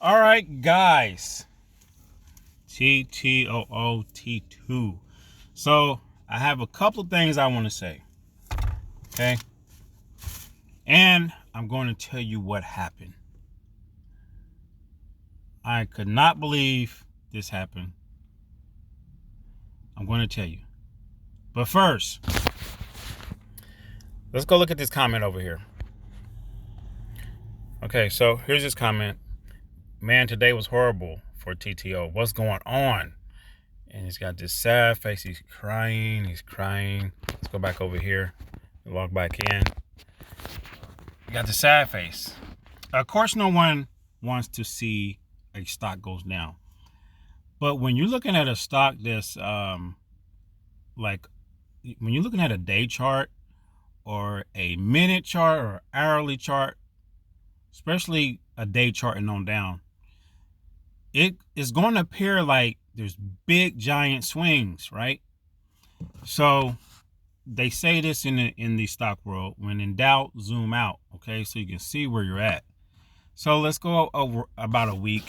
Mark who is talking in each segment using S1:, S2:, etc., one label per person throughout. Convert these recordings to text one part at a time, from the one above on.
S1: All right, guys. TTOO T2. So I have a couple of things I want to say. Okay. And I'm going to tell you what happened. I could not believe this happened. I'm going to tell you. But first, let's go look at this comment over here. Okay, so here's this comment. Man, today was horrible for TTO. What's going on? And he's got this sad face. He's crying. Let's go back over here. Log back in. You got the sad face. Of course, no one wants to see a stock goes down. But when you're looking at a stock that's like when you're looking at a day chart or a minute chart or hourly chart, especially a day chart and on down, it is going to appear like there's big giant swings, right? So they say this in the stock world: when in doubt, zoom out. Okay, so you can see where you're at. So let's go over about a week.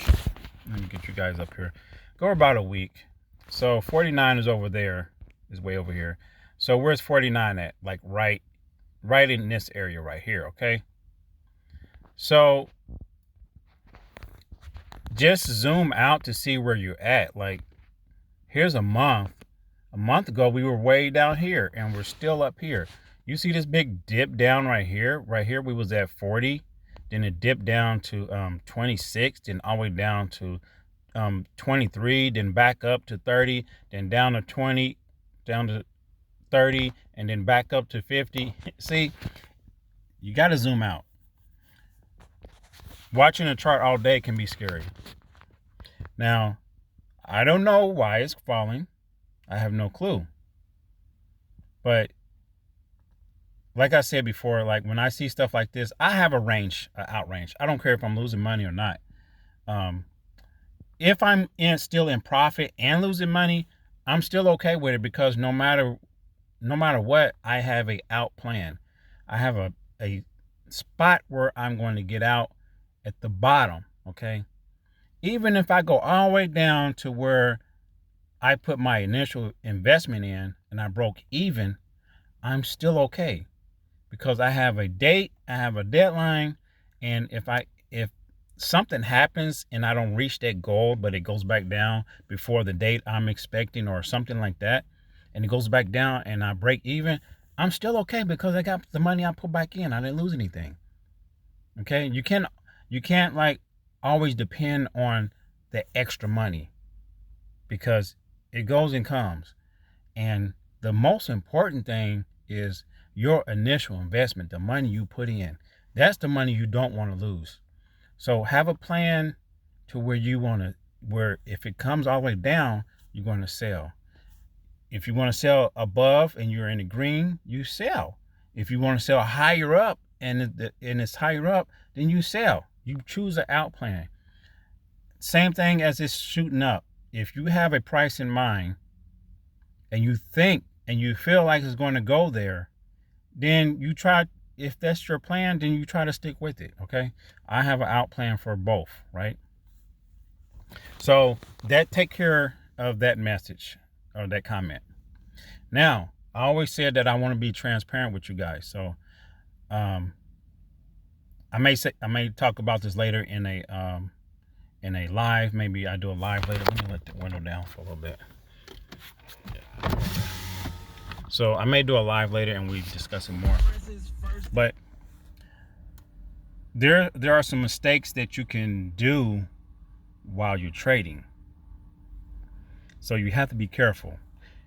S1: Let me get you guys up here. Go about a week. So 49 is over there, is way over here. So where's 49 at? Like right in this area right here. Okay. So just zoom out to see where you're at. Like here's a month. A month ago, we were way down here and we're still up here. You see this big dip down right here? Right here, we was at 40. Then it dipped down to 26, then all the way down to 23, then back up to 30, then down to 20, down to 30, and then back up to 50. See, you got to zoom out. Watching a chart all day can be scary. Now, I don't know why it's falling. I have no clue. But like I said before, like when I see stuff like this, I have a range, out range. I don't care if I'm losing money or not. If I'm still in profit and losing money, I'm still okay with it, because no matter what, I have a out plan. I have a spot where I'm going to get out at the bottom. Okay. Even if I go all the way down to where I put my initial investment in and I broke even, I'm still okay, because I have a date, I have a deadline, and if something happens and I don't reach that goal, but it goes back down before the date I'm expecting or something like that, and it goes back down and I break even, I'm still okay, because I got the money I put back in. I didn't lose anything. Okay? You can't like always depend on the extra money, because it goes and comes. And the most important thing is your initial investment, the money you put in. That's the money you don't want to lose. So have a plan to where if it comes all the way down, you're going to sell. If you want to sell above and you're in the green, you sell. If you want to sell higher up and it's higher up, then you sell. You choose an out plan. Same thing as it's shooting up. If you have a price in mind and you think and you feel like it's going to go there, then you try. If that's your plan, then you try to stick with it. Okay. I have an out plan for both, right? So that take care of that message or that comment. Now, I always said that I want to be transparent with you guys. So I may talk about this later in a live. Maybe I do a live later. Let me let the window down for a little bit. Yeah. So I may do a live later and we discuss it more. But there are some mistakes that you can do while you're trading. So you have to be careful.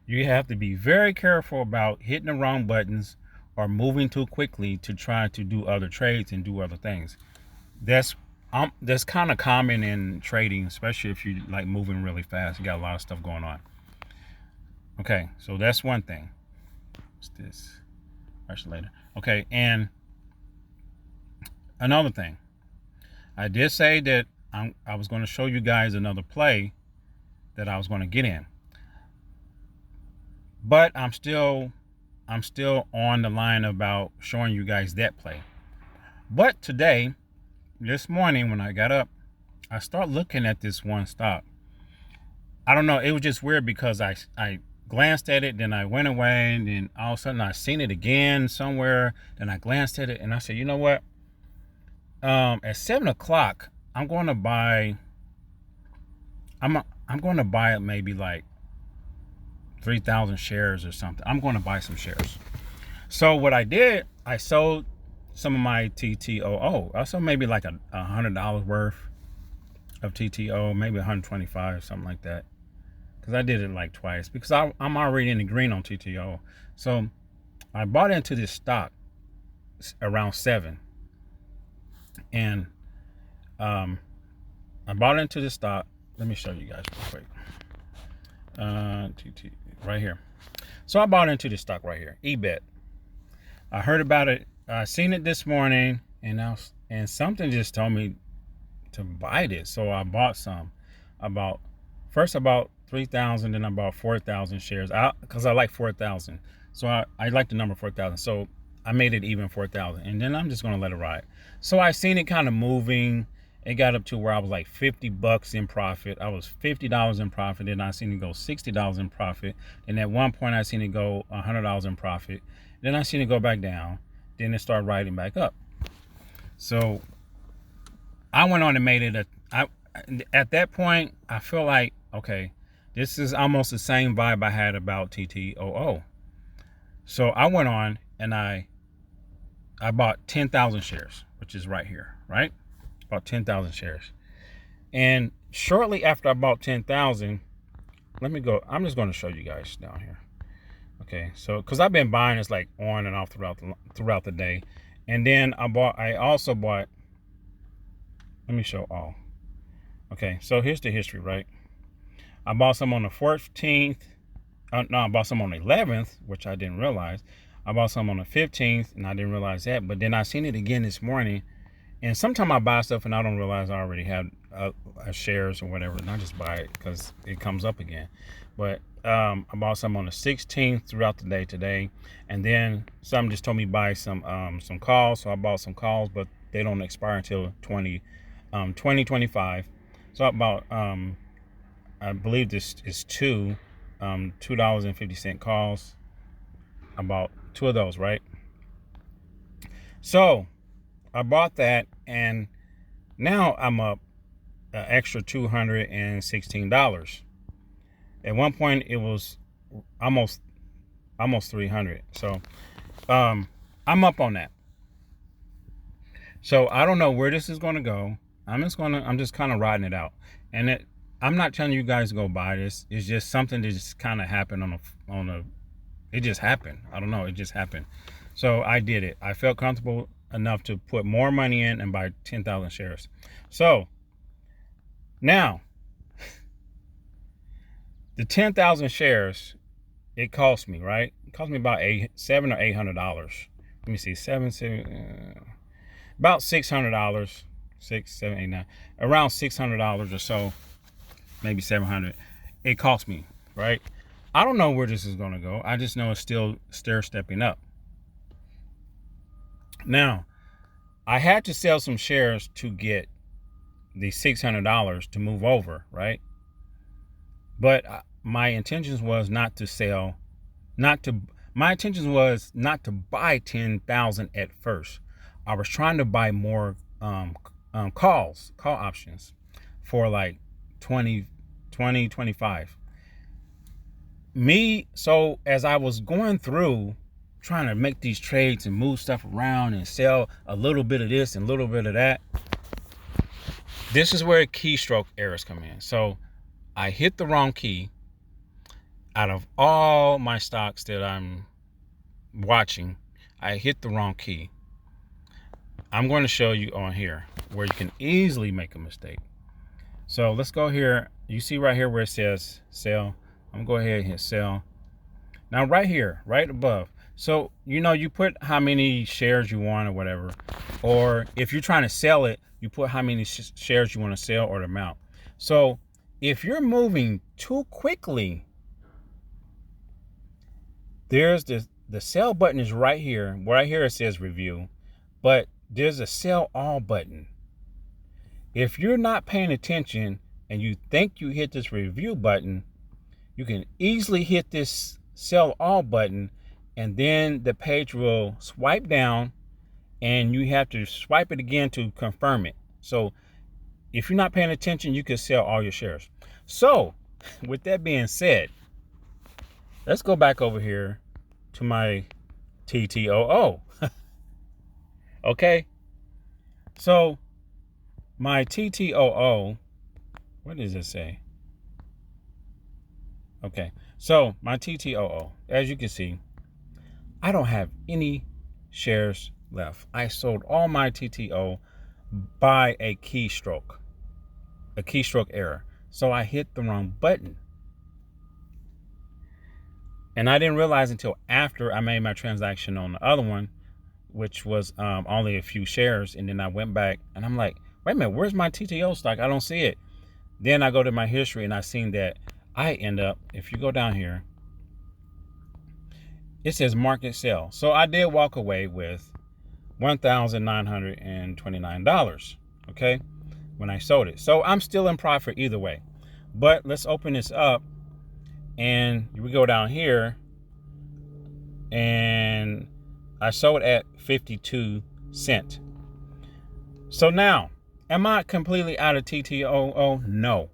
S1: You have to be very careful about hitting the wrong buttons or moving too quickly to try to do other trades and do other things. That's kind of common in trading, especially if you like moving really fast. You got a lot of stuff going on. Okay, so that's one thing. What's this? Actually later. Okay, and another thing. I did say that I was going to show you guys another play that I was going to get in. But I'm still on the line about showing you guys that play. But today, this morning when I got up, I start looking at this one stock. I don't know. It was just weird because I glanced at it, then I went away, and then all of a sudden I seen it again somewhere. Then I glanced at it, and I said, you know what? At 7 o'clock, I'm going to buy. I'm going to buy it maybe like 3,000 shares or something. I'm going to buy some shares. So what I did, I sold some of my TTOO. I sold maybe like $100 worth of TTO, maybe 125, something like that. Because I did it like twice because I'm already in the green on TTO. So I bought into this stock around 7. And I bought into this stock. Let me show you guys real quick. TT right here. So I bought into this stock right here, eBet. I heard about it. I seen it this morning, and something just told me to buy this. So I bought some. First I bought 3,000, then I bought 4,000 shares. Because I like 4,000. So I like the number 4,000. So I made it even 4,000, and then I'm just gonna let it ride. So I seen it kind of moving. It got up to where I was like $50 in profit. I was $50 in profit. Then I seen it go $60 in profit. And at one point I seen it go $100 in profit. Then I seen it go back down. Then it started riding back up. So I went on and made it at that point, I feel like, okay, this is almost the same vibe I had about TTOO. So I went on and I bought 10,000 shares, which is right here, right? About 10,000 shares. And shortly after I bought 10,000, let me go. I'm just going to show you guys down here. Okay, so because I've been buying this like on and off throughout the day, and then I also bought. Let me show all. Okay, so here's the history, right? I bought some on the 14th. No, I bought some on the 11th, which I didn't realize. I bought some on the 15th, and I didn't realize that. But then I seen it again this morning. And sometimes I buy stuff and I don't realize I already have shares or whatever, and I just buy it because it comes up again. But I bought some on the 16th throughout the day today, and then some just told me buy some calls, so I bought some calls, but they don't expire until 2025. So I bought I believe this is $2.50 calls. I bought 2 of those, right? So I bought that, and now I'm up an extra $216. At one point, it was almost 300. So I'm up on that. So I don't know where this is going to go. I'm just kind of riding it out, and I'm not telling you guys to go buy this. It's just something that just kind of happened it just happened. I don't know. It just happened. So I did it. I felt comfortable enough to put more money in and buy 10,000 shares. So now the 10,000 shares, it cost me, right? It cost me about $700 or $800. Let me see, about $600, 6, 7, 8, 9, around $600 or so, maybe 700. It cost me, right? I don't know where this is going to go. I just know it's still stair-stepping up. Now, I had to sell some shares to get the $600 to move over, right? But my intentions was not to sell, my intentions was not to buy 10,000 at first. I was trying to buy more call options for like 25. So as I was going through trying to make these trades and move stuff around and sell a little bit of this and a little bit of that, this is where keystroke errors come in. So I hit the wrong key. Out of all my stocks that I'm watching, I hit the wrong key. I'm going to show you on here where you can easily make a mistake. So let's go here. You see right here where it says sell. I'm going to go ahead and hit sell. Now right here, right above. So, you put how many shares you want or whatever. Or if you're trying to sell it, you put how many shares you want to sell or the amount. So if you're moving too quickly, there's the sell button is right here. Right here it says review. But there's a sell all button. If you're not paying attention and you think you hit this review button, you can easily hit this sell all button, and then the page will swipe down and you have to swipe it again to confirm it. So if you're not paying attention, you can sell all your shares. So with that being said, let's go back over here to my TTOO. Okay. So my TTOO, what does it say? Okay. So my TTOO, as you can see, I don't have any shares left. I sold all my TTO by a keystroke error. So I hit the wrong button. And I didn't realize until after I made my transaction on the other one, which was only a few shares. And then I went back and I'm like, wait a minute, where's my TTO stock? I don't see it. Then I go to my history and I seen that I end up, if you go down here, it says market sell. So I did walk away with $1,929, okay, when I sold it. So I'm still in profit either way. But let's open this up and we go down here, and I sold at 52 cents. So now, am I completely out of TTOO? No,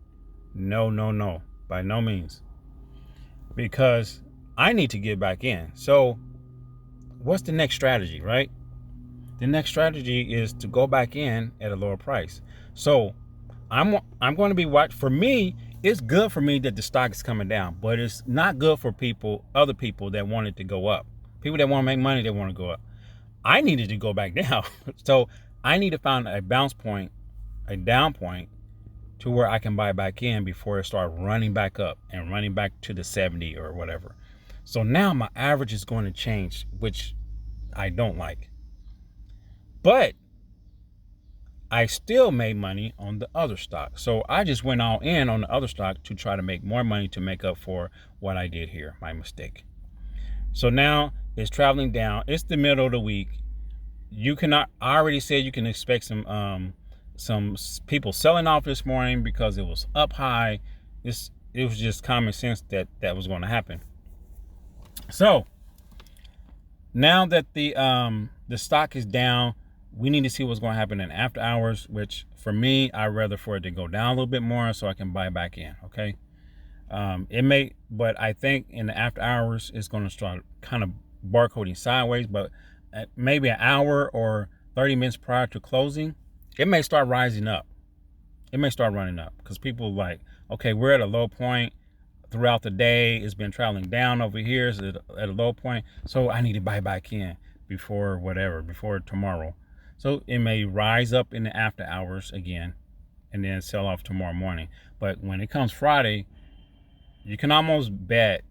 S1: by no means, because I need to get back in. So what's the next strategy, right? The next strategy is to go back in at a lower price. So I'm going to be for me, it's good for me that the stock is coming down, but it's not good for other people that want it to go up. People that want to make money, they want to go up. I needed to go back down. So I need to find a bounce point, a down point, to where I can buy back in before it starts running back up and running back to the 70 or whatever. So now my average is going to change, which I don't like. But I still made money on the other stock. So I just went all in on the other stock to try to make more money to make up for what I did here, my mistake. So now it's traveling down. It's the middle of the week. I already said you can expect some people selling off this morning because it was up high. It was just common sense that was going to happen. So now that the stock is down, we need to see what's going to happen in after hours, which for me, I'd rather for it to go down a little bit more so I can buy back in. Okay. But I think in the after hours, it's going to start kind of barcoding sideways, but at maybe an hour or 30 minutes prior to closing, it may start rising up. It may start running up because people like, okay, we're at a low point throughout the day. It's been traveling down over here. It's at a low point. So I need to buy back in before tomorrow. So it may rise up in the after hours again and then sell off tomorrow morning. But when it comes Friday, you can almost bet,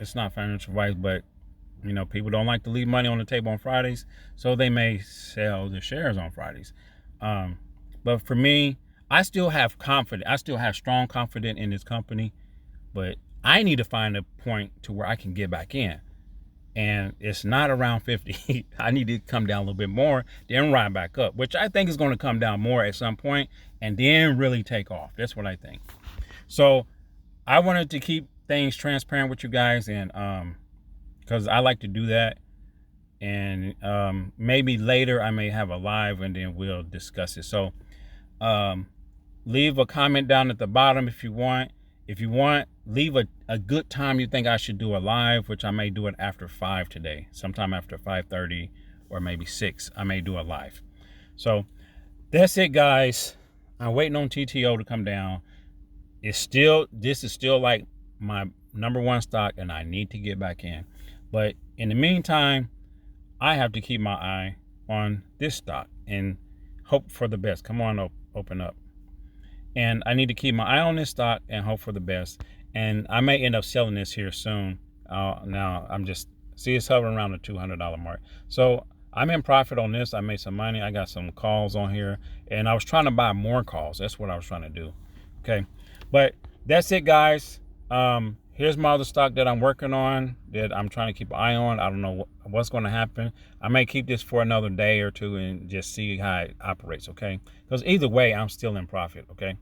S1: it's not financial advice, but people don't like to leave money on the table on Fridays, so they may sell the shares on Fridays. But for me, I still have confidence. I still have strong confidence in this company, but I need to find a point to where I can get back in. And it's not around 50. I need to come down a little bit more, then ride back up, which I think is going to come down more at some point and then really take off. That's what I think. So I wanted to keep things transparent with you guys, and because I like to do that. And maybe later I may have a live and then we'll discuss it. So leave a comment down at the bottom if you want. If you want, leave a good time you think I should do a live, which I may do it after 5 today. Sometime after 5:30 or maybe 6, I may do a live. So that's it, guys. I'm waiting on TTO to come down. This is still like my number one stock, and I need to get back in. But in the meantime, I have to keep my eye on this stock and hope for the best. Come on, open up. And I need to keep my eye on this stock and hope for the best. And I may end up selling this here soon. Now it's hovering around the $200 mark. So I'm in profit on this. I made some money. I got some calls on here, and I was trying to buy more calls. That's what I was trying to do. Okay. But that's it, guys. here's my other stock that I'm working on, that I'm trying to keep an eye on. I don't know what's going to happen. I may keep this for another day or two and just see how it operates, okay? Because either way, I'm still in profit, okay?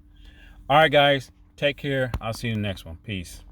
S1: All right, guys, take care. I'll see you in the next one. Peace.